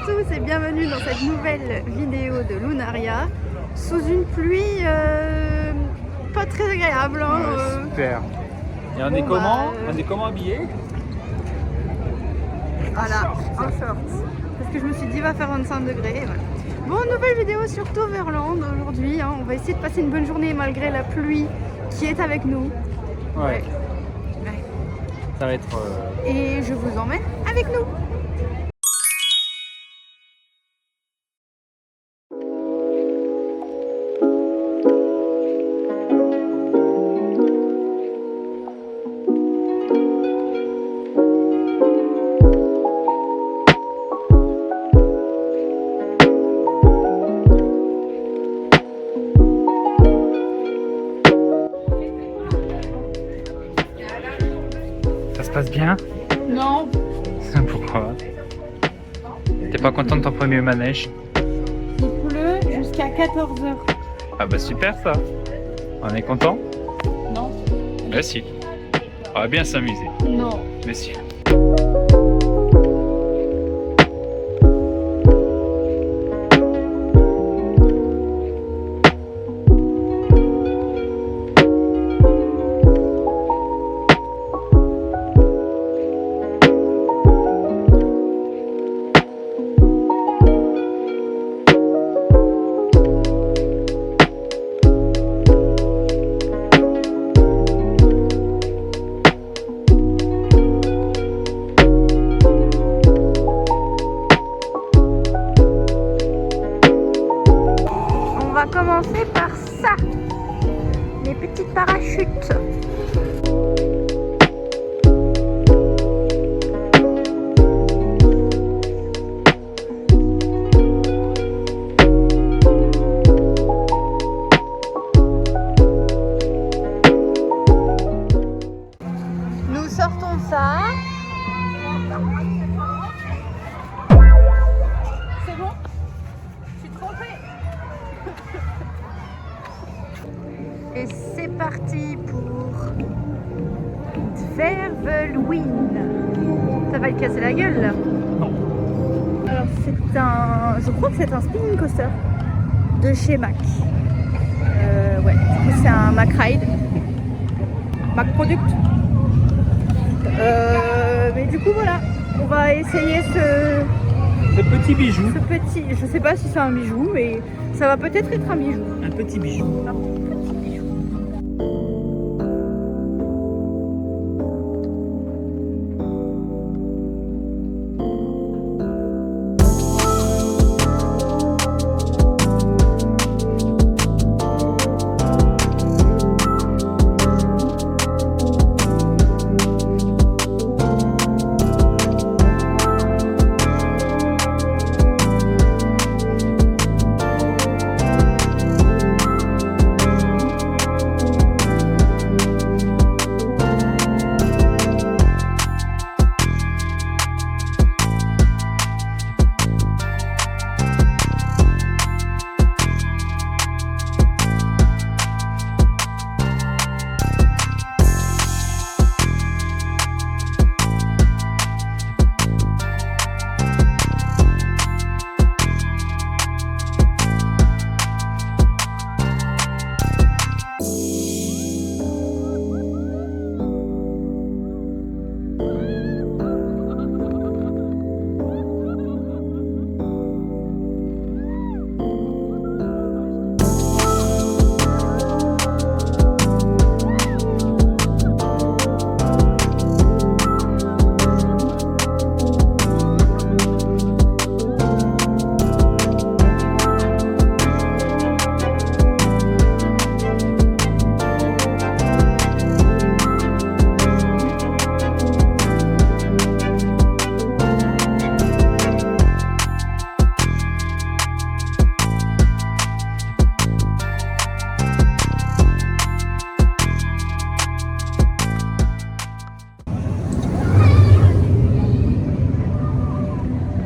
tous et bienvenue dans cette nouvelle vidéo de Lunaria sous une pluie pas très agréable. Hein, super. Et on est comment on est comment habillés? Voilà, en short. Parce que je me suis dit va faire 25 degrés. Voilà. Bon, nouvelle vidéo sur Toverland aujourd'hui. Hein. On va essayer de passer une bonne journée malgré la pluie qui est avec nous. Ouais. Ça va être... Et je vous emmène avec nous. Ça se passe bien? Non. Pourquoi? T'es pas content de ton premier manège? Il pleut jusqu'à 14h. Ah bah super ça. On est content? Non. Bah si. On va bien s'amuser. Non. Mais si. On va commencer par ça, les petites parachutes. Nous sortons ça. C'est bon? Je suis trompée. Et c'est parti pour Dvervelwin. Ça va te casser la gueule là. Non. Alors c'est un, je crois que c'est un spinning coaster de chez Mack. Ouais, du coup c'est un Mack Ride, Mack Product. Mais du coup voilà, on va essayer Ce petit bijou. ce petit, je sais pas si c'est un bijou, mais ça va peut-être être un bijou. Un petit bijou. Un petit bijou.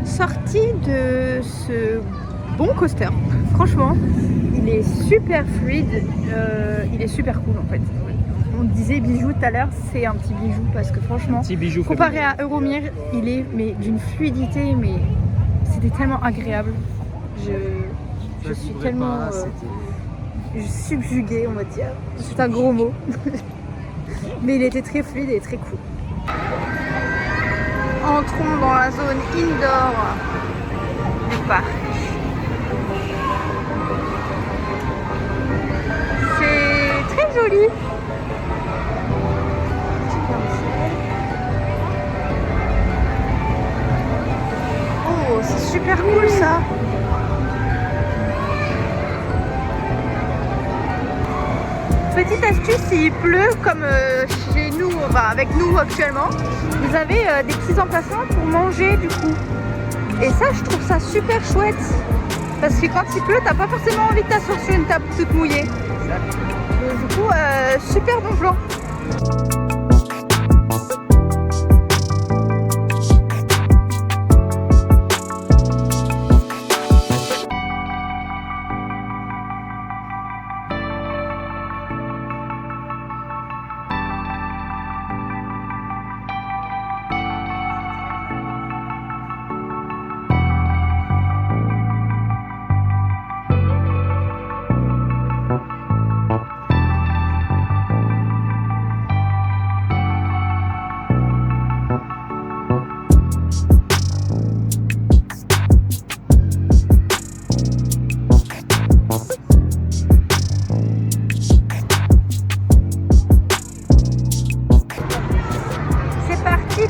Sortie de ce bon coaster, franchement, il est super fluide, il est super cool en fait. On disait bijou tout à l'heure, c'est un petit bijou parce que franchement, Petit bijou comparé à Euromir, il est mais d'une fluidité, mais C'était tellement agréable. Je suis tellement subjuguée, on va dire. C'est un gros mot. Mais il était très fluide et très cool. Entrons dans la zone indoor du parc. C'est très joli. Oh, c'est super cool ça. Petite astuce, s'il pleut comme chez nous, enfin avec nous actuellement, vous avez des petits emplacements pour manger du coup. Et ça, je trouve ça super chouette. Parce que quand il pleut, t'as pas forcément envie de t'asseoir sur une table toute mouillée. Donc, du coup, super bon plan.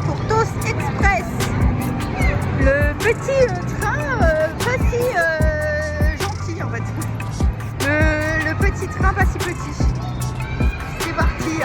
Pour Toast Express, le petit train pas si gentil en fait, le petit train pas si petit. C'est parti.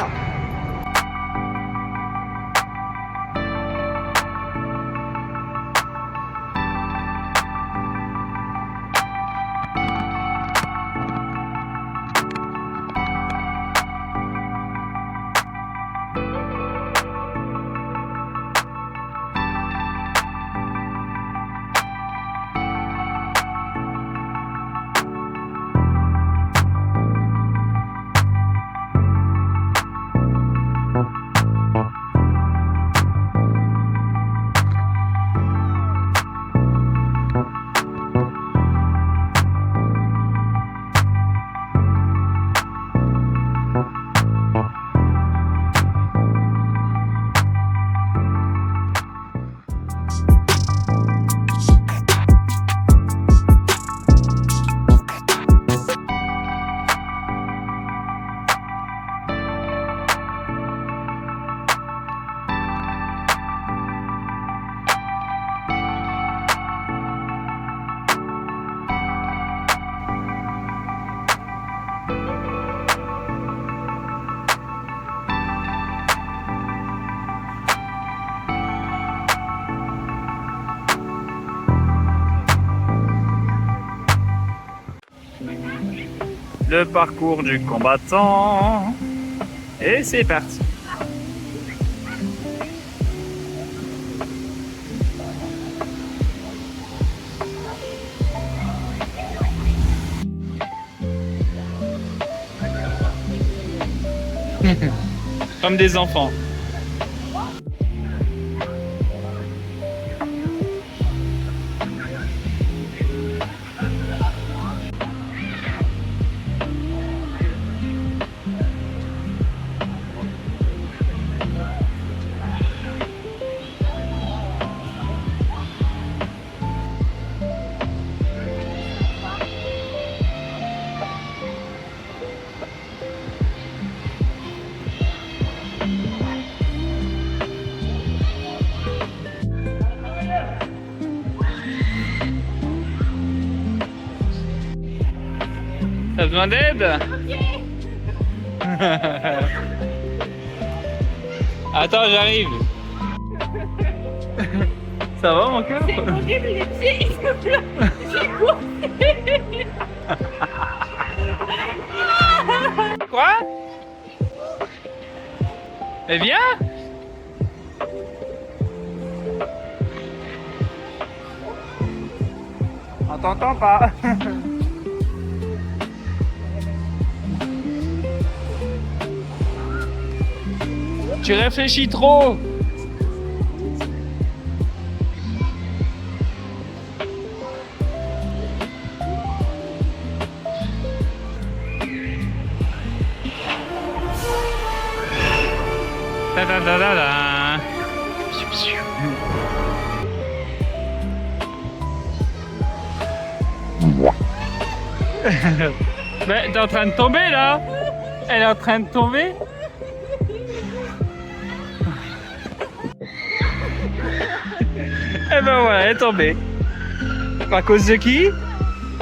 Le parcours du combattant. Et c'est parti. Comme des enfants. T'as besoin d'aide? Attends, j'arrive. Ça va mon cœur? C'est horrible, les pieds ils se bloquent. J'ai coincé. Quoi? Eh bien? On t'entend pas. Tu réfléchis trop. Mais t'es en train de tomber là. Elle est en train de tomber. Et ben voilà, elle est tombée. À cause de qui?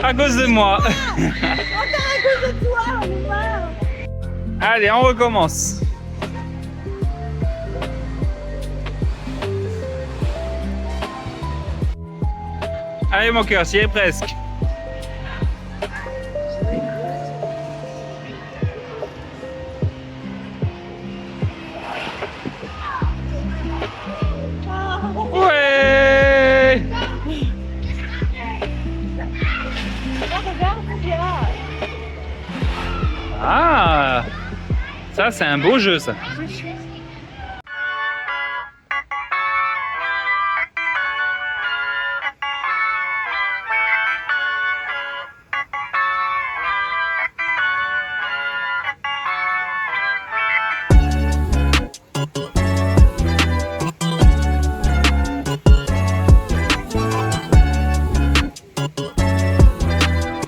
À cause de moi. Encore à cause de toi, on est marre. Allez, on recommence. Allez mon cœur, j'y est presque. Ouais. Ah, ça c'est un beau jeu ça.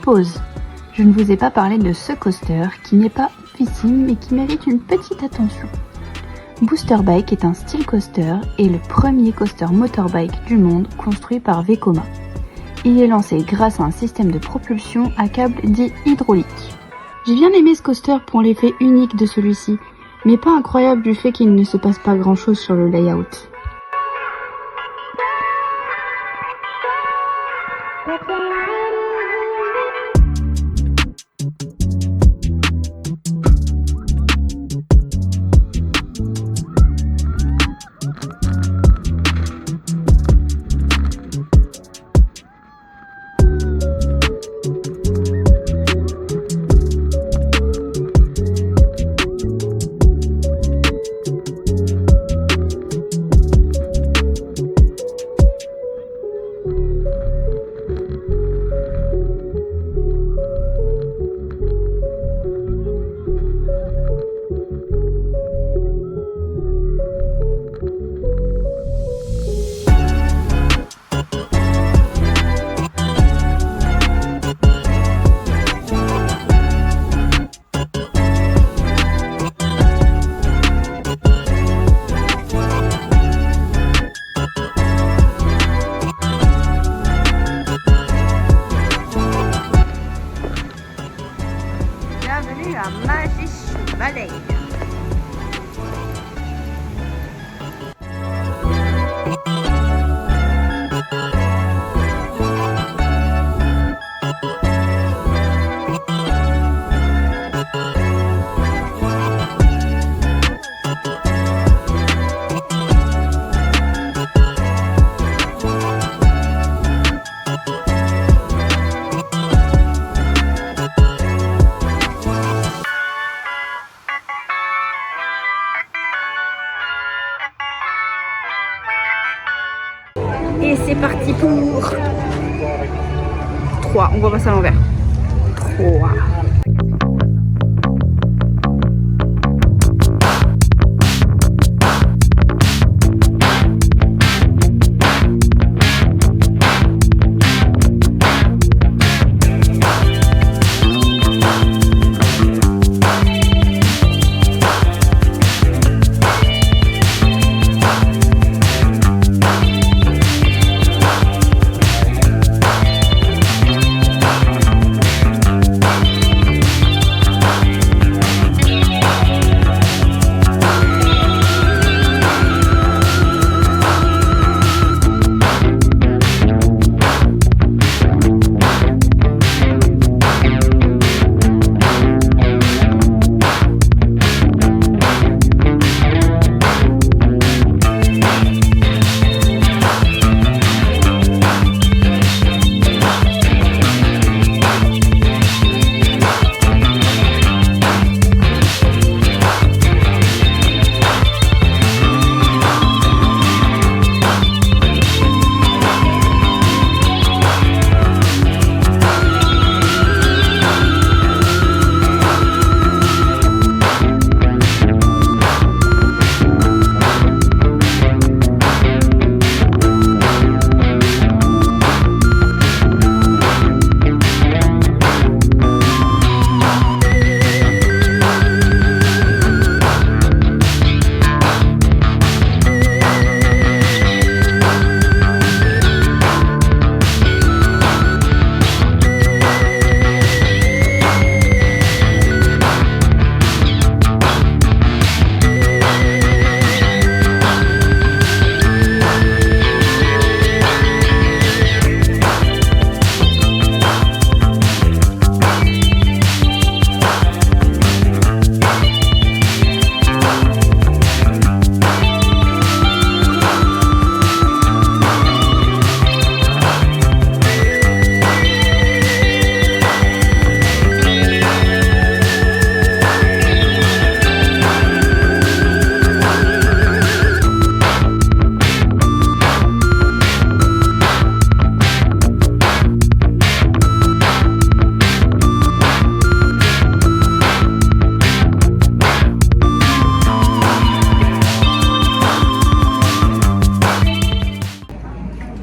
Pause. Je ne vous ai pas parlé de ce coaster qui n'est pas oufissime mais qui mérite une petite attention. Booster Bike est un style coaster et le premier coaster motorbike du monde construit par Vekoma. Il est lancé grâce à un système de propulsion à câble dit hydraulique. J'ai bien aimé ce coaster pour l'effet unique de celui-ci, mais pas incroyable du fait qu'il ne se passe pas grand chose sur le layout. Bienvenue à Magic Valley. Et c'est parti pour 3. On va passer à l'envers. 3.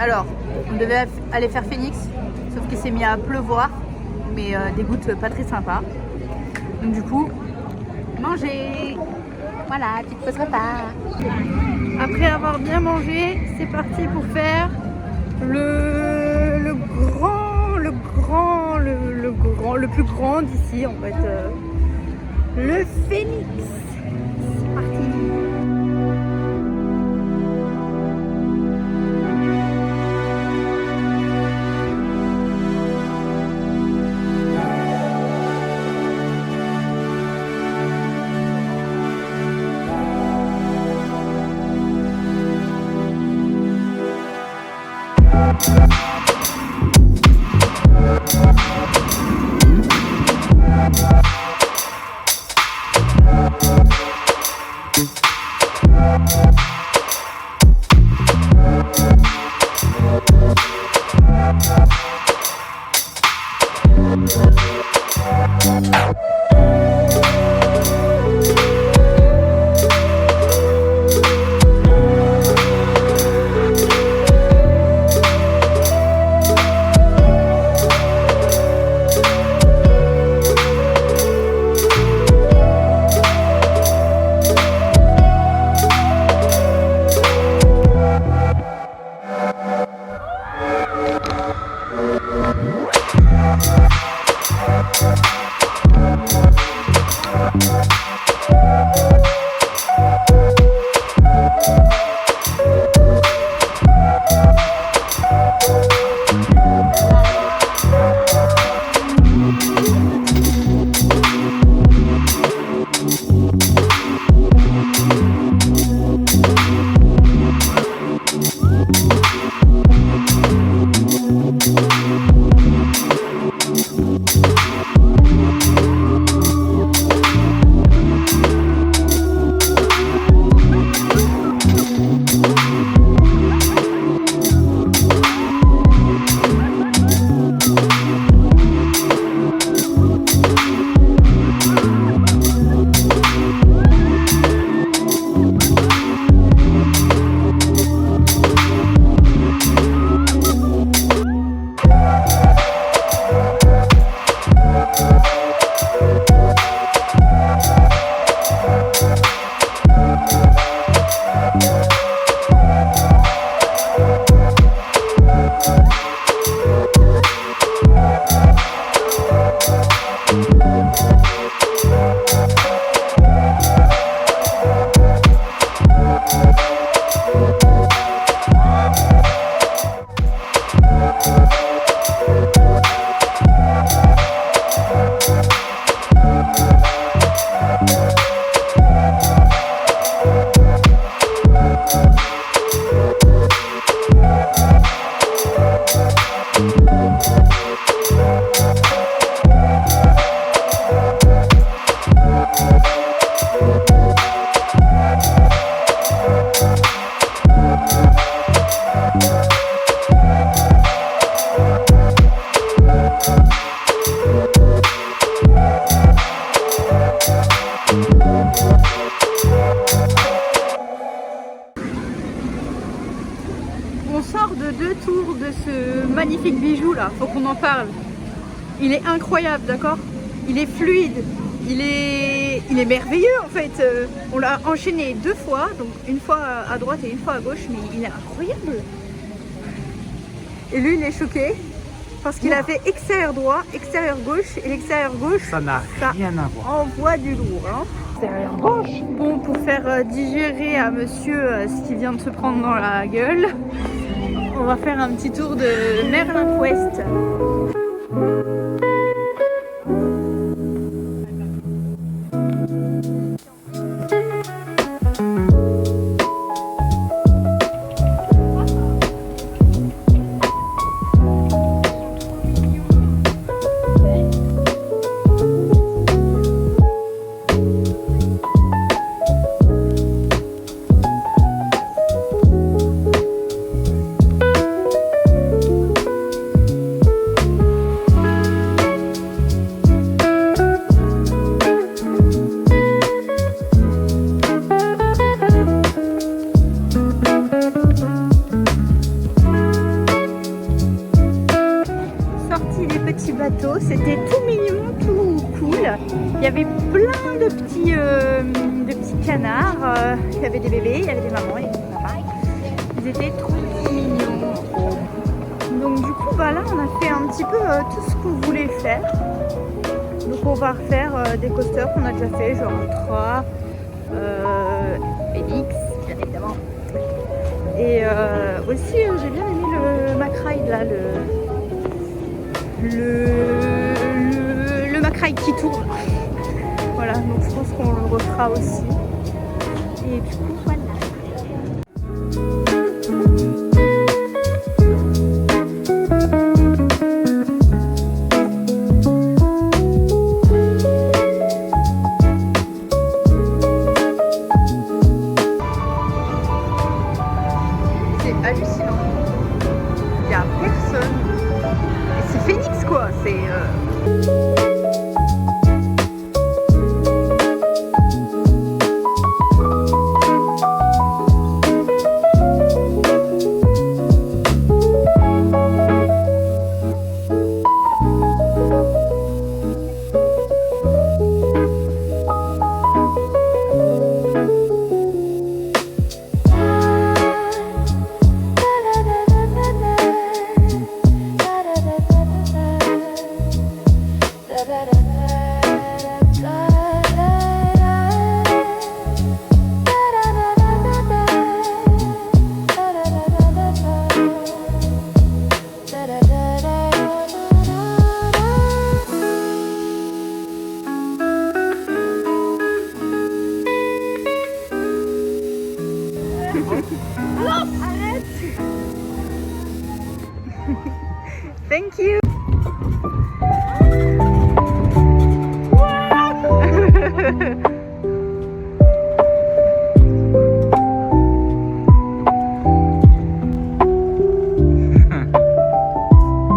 Alors, on devait aller faire Phoenix, sauf qu'il s'est mis à pleuvoir, mais des gouttes pas très sympas. Donc du coup, manger. Voilà, tu te poseras pas. Après avoir bien mangé, c'est parti pour faire le plus grand d'ici en fait, le Phoenix. C'est parti. On sort de 2 tours de ce magnifique bijou là, faut qu'on en parle. Il est incroyable, d'accord? Il est fluide, il est merveilleux en fait. On l'a enchaîné 2 fois, donc une fois à droite et une fois à gauche, mais il est incroyable. Et lui il est choqué parce qu'il a fait extérieur droit, extérieur gauche, et l'extérieur gauche, Ça n'a rien à voir. envoie du lourd. Hein. Extérieur gauche. Bon, pour faire digérer à monsieur ce qui vient de se prendre dans la gueule, on va faire un petit tour de Merlin Quest. bateau. C'était tout mignon, tout cool. Il y avait plein de petits canards. Il y avait des bébés, il y avait des mamans, il y avait des papas. Ils étaient trop mignons. Donc du coup, bah là, on a fait un petit peu tout ce qu'on voulait faire. Donc on va refaire des coasters qu'on a déjà fait, genre Ultra, Phoenix, bien évidemment. Et aussi, j'ai bien aimé le Mack Ride là, le Mack Ride qui tourne. Voilà, donc je pense qu'on le refera aussi. Et du coup, voilà. C'est hallucinant. Il n'y a personne. Et c'est Phoenix quoi. C'est. Arrête. Thank you.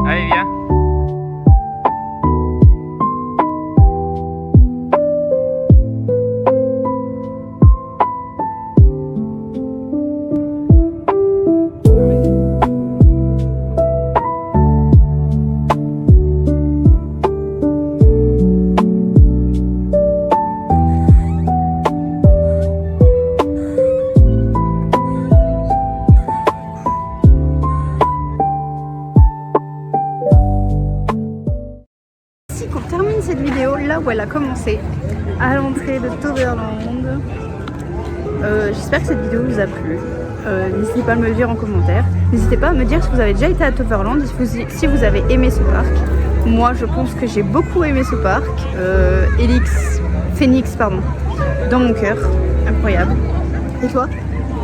Allez, viens. Ici qu'on termine cette vidéo là où elle a commencé, à l'entrée de Toverland. J'espère que cette vidéo vous a plu. N'hésitez pas à me le dire en commentaire. N'hésitez pas à me dire si vous avez déjà été à Toverland, si vous avez aimé ce parc. Moi je pense que j'ai beaucoup aimé ce parc. Phoenix, pardon, dans mon cœur. Incroyable. Et toi?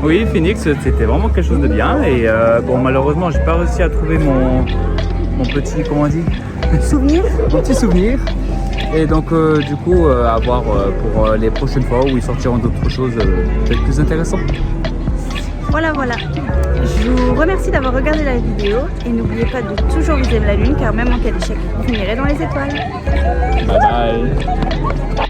Oui, Phoenix, c'était vraiment quelque chose de bien. Et bon, malheureusement, j'ai pas réussi à trouver mon petit, comment on dit, Souvenir? mon petit souvenir. Et donc, du coup, à voir pour les prochaines fois où ils sortiront d'autres choses peut-être plus intéressantes. Voilà, voilà. Je vous remercie d'avoir regardé la vidéo et n'oubliez pas de toujours viser la lune car même en cas d'échec, vous finirez dans les étoiles. Bye bye.